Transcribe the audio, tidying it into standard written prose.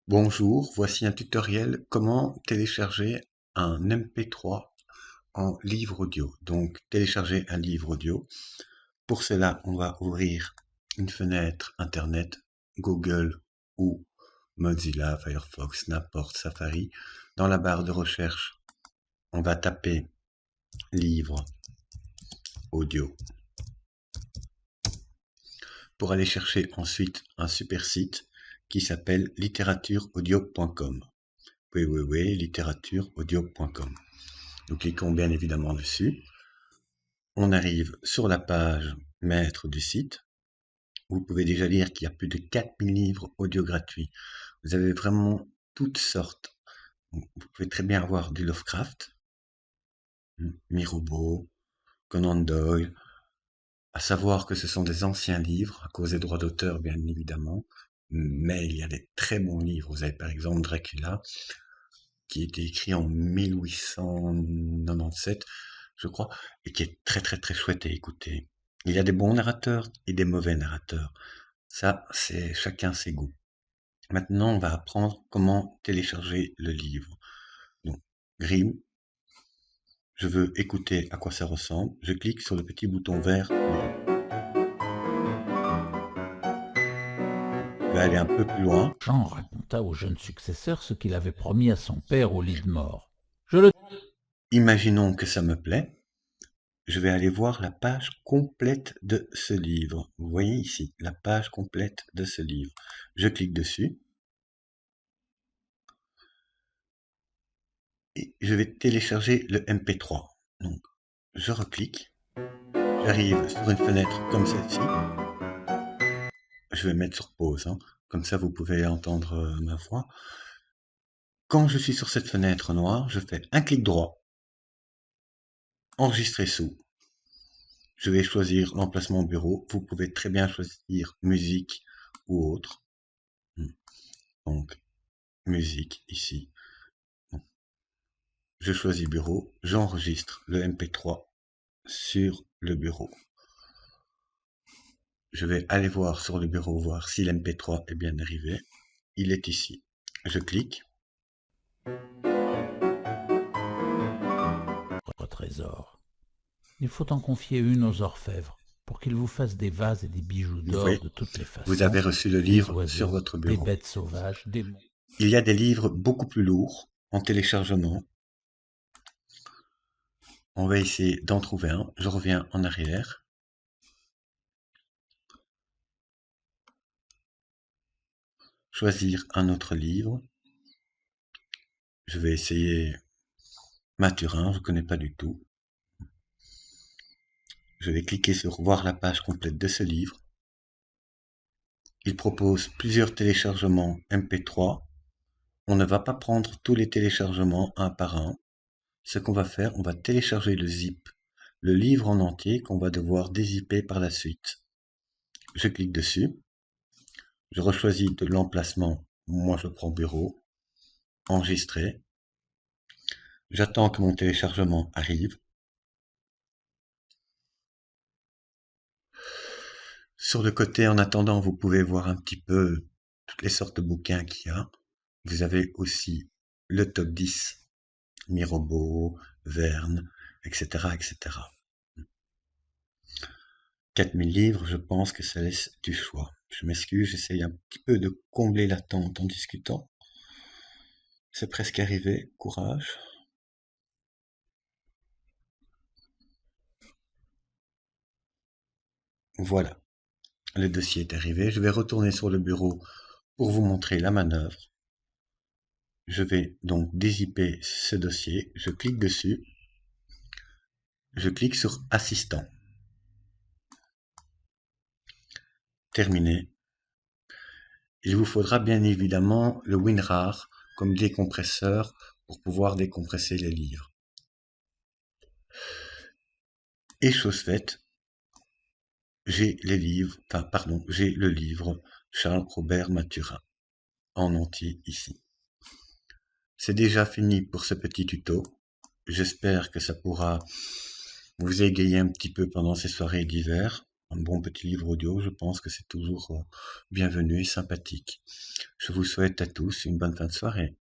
Bonjour, voici un tutoriel comment télécharger un MP3 en livre audio. Donc télécharger un livre audio. Pour cela, on va ouvrir une fenêtre Internet, Google ou Mozilla, Firefox, n'importe, Safari. Dans la barre de recherche, on va taper livre audio pour aller chercher ensuite un super site qui s'appelle littératureaudio.com. www.littératureaudio.com. Nous cliquons bien évidemment dessus. On arrive sur la page maître du site. Vous pouvez déjà lire qu'il y a plus de 4000 livres audio gratuits. Vous avez vraiment toutes sortes. Vous pouvez très bien avoir du Lovecraft, Mirabeau, Conan Doyle, à savoir que ce sont des anciens livres, à cause des droits d'auteur bien évidemment, mais il y a des très bons livres. Vous avez par exemple Dracula, qui a été écrit en 1897, je crois, et qui est très très très chouette à écouter. Il y a des bons narrateurs et des mauvais narrateurs. Ça, c'est chacun ses goûts. Maintenant, on va apprendre comment télécharger le livre. Donc, Grimm, je veux écouter à quoi ça ressemble. Je clique sur le petit bouton vert. Je vais aller un peu plus loin. Jean raconta au jeune successeur ce qu'il avait promis à son père au lit de mort. Je le Imaginons que ça me plaît. Je vais aller voir la page complète de ce livre. Vous voyez ici, la page complète de ce livre. Je clique dessus. Et je vais télécharger le MP3. Donc, je reclique. J'arrive sur une fenêtre comme celle-ci. Je vais mettre sur pause, hein. Comme ça vous pouvez entendre ma voix. Quand je suis sur cette fenêtre noire, je fais un clic droit. Enregistrer sous. Je vais choisir l'emplacement bureau. Vous pouvez très bien choisir musique ou autre. Donc, musique ici. Je choisis bureau, j'enregistre le MP3 sur le bureau. Je vais aller voir sur le bureau, voir si l'MP3 est bien arrivé. Il est ici. Je clique. trésor. Il faut en confier une aux orfèvres pour qu'ils vous fassent des vases et des bijoux Vous d'or voyez, de toutes les vous avez façons, reçu le des livre sur oiseaux, votre des bureau. bêtes sauvages, des monstres. Il y a des livres beaucoup plus lourds en téléchargement. On va essayer d'en trouver un. Je reviens en arrière. Choisir un autre livre. Je vais essayer Mathurin, je ne connais pas du tout. Je vais cliquer sur voir la page complète de ce livre. Il propose plusieurs téléchargements MP3. On ne va pas prendre tous les téléchargements un par un. Ce qu'on va faire, on va télécharger le zip, le livre en entier qu'on va devoir dézipper par la suite. Je clique dessus. Je rechoisis de l'emplacement. Moi, je prends bureau. Enregistrer. J'attends que mon téléchargement arrive. Sur le côté, en attendant, vous pouvez voir un petit peu toutes les sortes de bouquins qu'il y a. Vous avez aussi le top 10, Mirabeau, Verne, etc., etc. 4000 livres, je pense que ça laisse du choix. Je m'excuse, j'essaye un petit peu de combler l'attente en discutant. C'est presque arrivé, courage. Voilà, le dossier est arrivé. Je vais retourner sur le bureau pour vous montrer la manœuvre. Je vais donc dézipper ce dossier. Je clique dessus. Je clique sur Assistant. Terminé. Il vous faudra bien évidemment le WinRAR comme décompresseur pour pouvoir décompresser les livres. Et chose faite, j'ai le livre Charles Robert Mathurin en entier ici. C'est déjà fini pour ce petit tuto. J'espère que ça pourra vous égayer un petit peu pendant ces soirées d'hiver. un bon petit livre audio, je pense que c'est toujours bienvenu et sympathique. Je vous souhaite à tous une bonne fin de soirée.